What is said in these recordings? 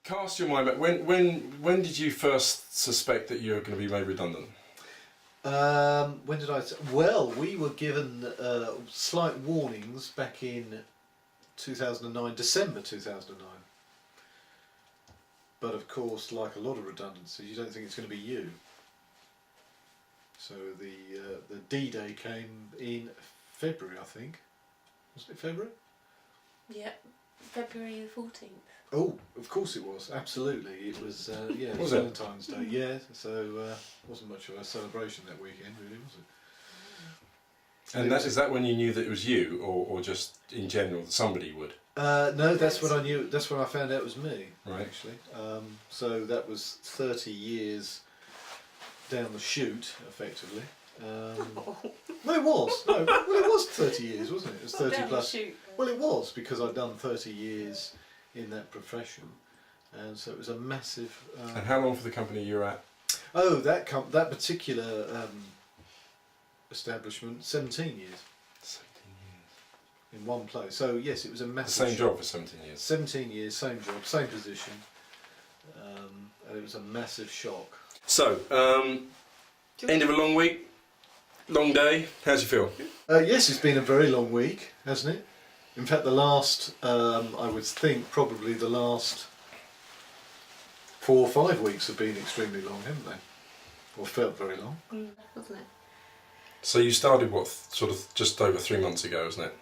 Cast your mind back. When did you first suspect that you were going to be made redundant? When did I? Well, we were given slight warnings back in 2009, December 2009. But of course, like a lot of redundancies, you don't think it's going to be you. So the D-Day came in February, I think. Wasn't it February? Yeah, February the 14th. Oh, of course it was. Absolutely, it was. Yeah, it was Valentine's Day. Yeah, so wasn't much of a celebration that weekend, really, was it? And is that when you knew that it was you, or just in general that somebody would? No, that's when I knew. That's when I found out it was me. Right. Actually, so that was 30 years down the chute, effectively. Well, it was. No, well, it was 30 years, wasn't it? It was 30 down plus. The chute. Well, it was because I'd done 30 years in that profession, and so it was a massive. And how long for the company you were at? Oh, that particular establishment, 17 years. 17 years. In one place. So yes, it was a The massive. same job for 17 years. 17 years, same job, same position, and it was a massive shock. So, end of a long week, long day. How's you feel? Yes, it's been a very long week, hasn't it? In fact, the last, I would think, probably the last 4 or 5 weeks have been extremely long, haven't they? Or felt very long. Wasn't it? So you started what, sort of just over 3 months ago, isn't it?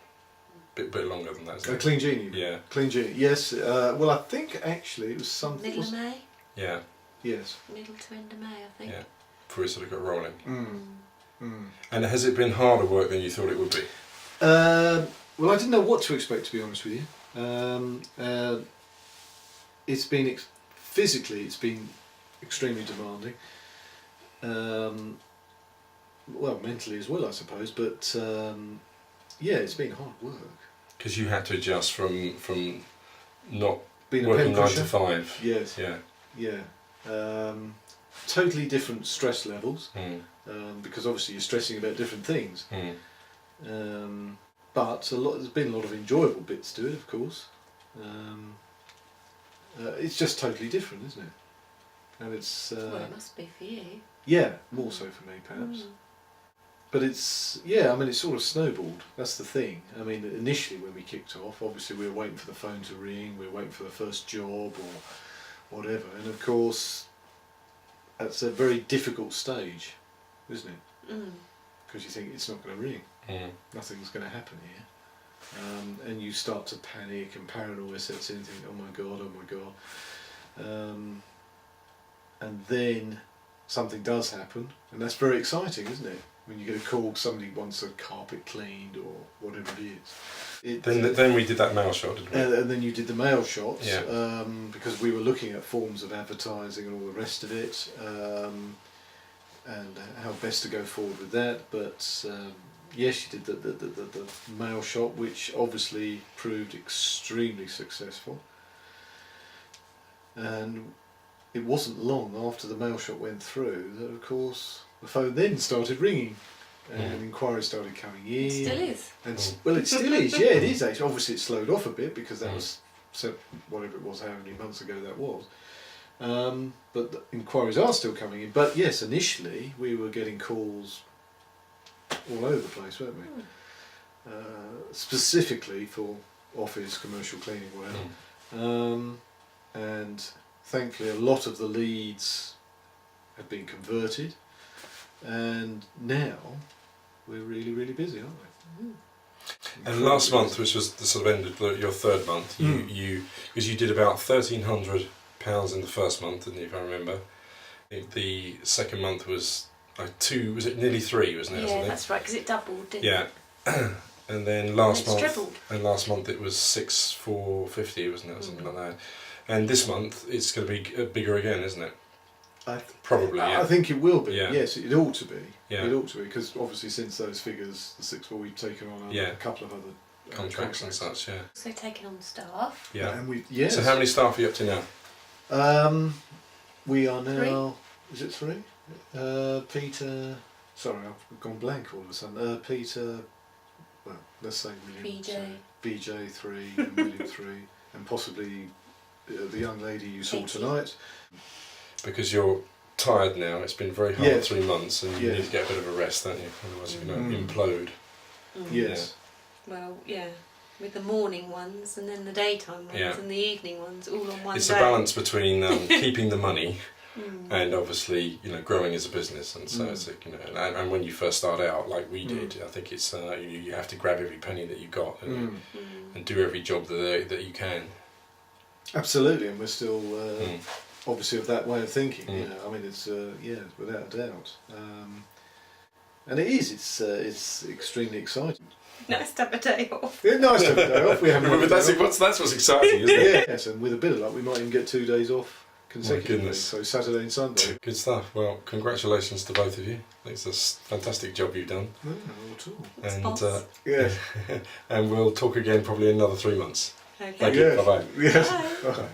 Bit longer than that, isn't it? Clean Genie. Yeah. Clean Genie. Yes. Well, I think actually it was something. Middle of May? Yeah. Yes. Middle to end of May, I think. Yeah. Before we sort of got rolling. Mm. And has it been harder work than you thought it would be? Well, I didn't know what to expect, to be honest with you. It's been physically, it's been extremely demanding. Well, mentally as well, I suppose. But yeah, it's been hard work. Because you had to adjust from not Being a working pen 9 pusher. to 5. Yes. Yeah. Yeah. Totally different stress levels, Mm. because obviously you're stressing about different things. Mm. But there's been a lot of enjoyable bits to it, of course. It's just totally different, isn't it? And it's Well, it must be for you. yeah, more so for me perhaps. But it's, yeah, I mean, it's sort of snowballed. That's the thing. I mean, initially when we kicked off, obviously we were waiting for the phone to ring, we were waiting for the first job or whatever. And of course, that's a very difficult stage, isn't it? Because you think it's not going to ring, nothing's going to happen here. And you start to panic and paranoia sets in, think, oh my God. And then something does happen, and that's very exciting, isn't it? When you get a call, somebody wants a carpet cleaned or whatever it is. Then we did that mail shot, didn't we? And then you did the mail shots, Yeah. because we were looking at forms of advertising and all the rest of it, and how best to go forward with that. But yes, you did the mail shot, which obviously proved extremely successful. And it wasn't long after the mail shot went through that, of course, the phone then started ringing, and inquiries started coming in. It still is. And well, it still is. Yeah, it is actually. Obviously, it slowed off a bit because that was whatever it was, how many months ago that was. But the inquiries are still coming in. But yes, initially we were getting calls all over the place, weren't we? Specifically for office, commercial cleaning, whatever. And thankfully, a lot of the leads have been converted, and now we're really, really busy, aren't we? And last month, which was the sort of end of your third month, because you did about £1,300 in the first month, didn't you, if I remember? The second month was like 2, was it nearly 3, wasn't it? Yeah, that's right, because it doubled, didn't it? Yeah. And then last month, tripled. and last month it was 6,450, wasn't it, or something like that. And this month it's going to be bigger again, isn't it? Probably, yeah. I think it will be. Yeah. Yes, it ought to be. Yeah. It ought to be, because obviously since those figures, the 6 we've taken on a couple of other contracts and such. Yeah. So taking on staff. Yeah. And we yes. So how many staff are you up to now? We are now. 3? Is it 3? Peter. Sorry, I've gone blank all of a sudden. Peter. Well, let's say William. BJ. BJ 3 and William 3, and possibly the young lady you saw Thank you. tonight. Because you're tired now. It's been very hard Yes. 3 months, and you Yeah. need to get a bit of a rest, don't you? Otherwise, you're going to implode. Mm. Yes. Well, yeah. With the morning ones and then the daytime ones Yeah. and the evening ones all on one It's day. a balance between keeping the money Mm. and obviously growing as a business, and so it's and when you first start out like we did, I think it's you have to grab every penny that you got and do every job that you can. Absolutely, and we're still obviously of that way of thinking. You know, I mean, it's without a doubt, and it is. It's extremely exciting. Nice to have a day off. Yeah, nice to have a day off. We haven't. But that's what's exciting, isn't it? Yes, and with a bit of luck, we might even get 2 days off consecutively. goodness. So Saturday and Sunday. Good stuff. Well, congratulations to both of you. I think it's a fantastic job you've done. No, not at all. Thanks, And boss. Yeah. and we'll talk again probably in another 3 months. Okay. Thank you. Yes. Bye-bye. Yes. Bye. Bye.